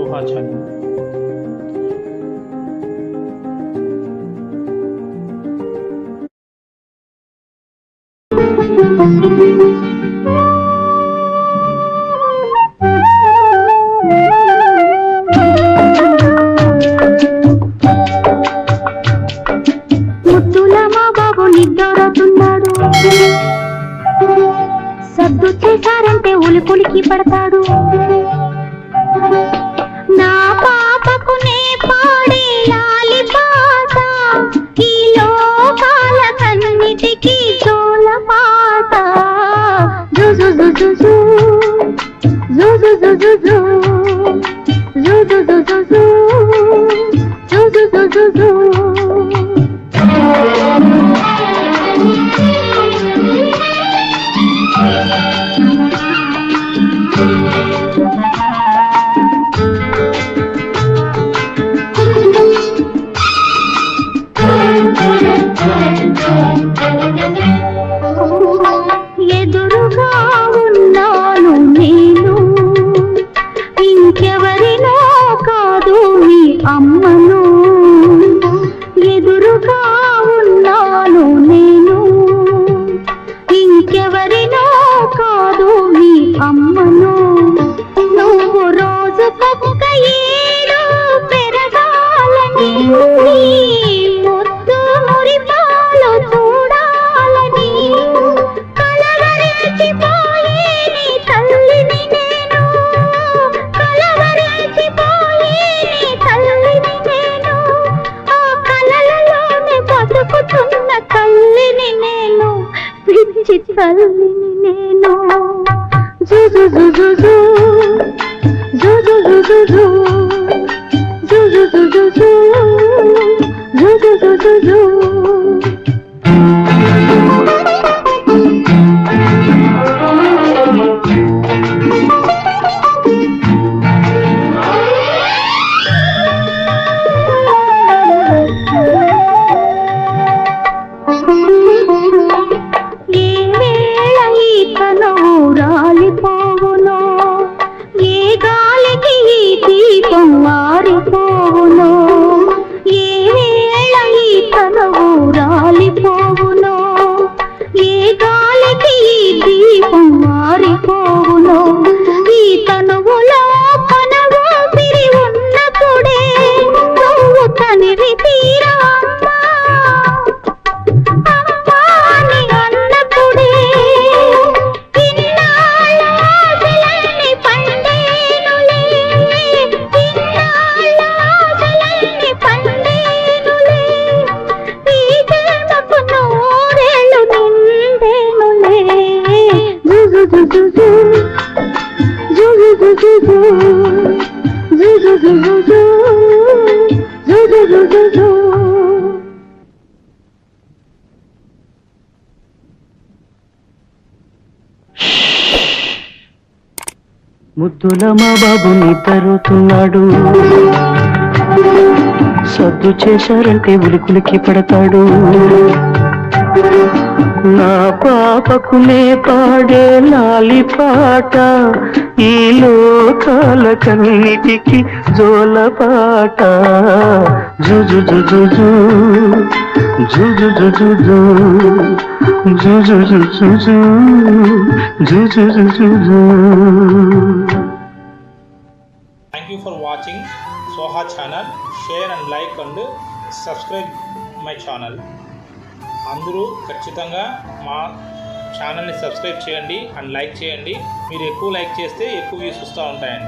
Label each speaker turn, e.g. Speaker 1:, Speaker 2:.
Speaker 1: Soha channel.
Speaker 2: ముద్దుల మా బాబు నిద్రతున్నాడు, సద్దు చేశారంటే ఉలిపులికి పడతాడు. నా పాపకు నే పాడే లాలి పాట, ఈ లోకాల కన్నిటికి జోల పాట. జుజు జుజు జుజు జుజు జుజు జుజు జుజు జుజు. ఎదురుగా ఉన్నాను నేను, ఇంకెవరినో కాదు మీ అమ్మను. ఎదురుగా ఉన్నాను నేను, ఇంకెవరినో కాదు మీ అమ్మను. నువ్వు రోజుకొక్క ఏడు పెరగాలని, ముద్దు మురిపాలు చూడాలని, కలవరించిపోయే నీ తల్లిని నేను, కలవరించిపోయే నీ తల్లిని నేను, ఆ కలలలోనే బతుకుతున్న తల్లిని నేను, పిచ్చి తల్లిని నేను. జుజు జుజు జుజు జుజు జుజు జుజు జుజు జుజు. ఏ వేళ ఈ కనువు రాలిపోవునో, ఏ గాలికి ఈ దీపం మారిపోవునో, ఏ వేళ ఈ కనువు రాలిపోవునో, ఏ గాలికి ఈ దీపం మారిపోవునో. ఈ తనువులో కనువు పిరి ఉన్నప్పుడే నువ్వు తనివి తీరా
Speaker 1: ముద్దుల మా బాబు నిద్రతున్నాడు, సద్దు చేశారంటే ఉలికులికి పడతాడు. నా పాపకు నే పాడే లాలి పాట, ఈ లోకాల కన్నిటికి జోల పాట. జుజు జుజు జుజు జుజు జుజు జుజు జుజు.
Speaker 3: Thank you for watching Soha channel. Share and like and subscribe my channel. అందరూ ఖచ్చితంగా మా ఛానల్ని సబ్స్క్రైబ్ చేయండి అండ్ లైక్ చేయండి. మీరు ఎక్కువ లైక్ చేస్తే ఎక్కువ వ్యూస్ వస్తూ ఉంటాయండి.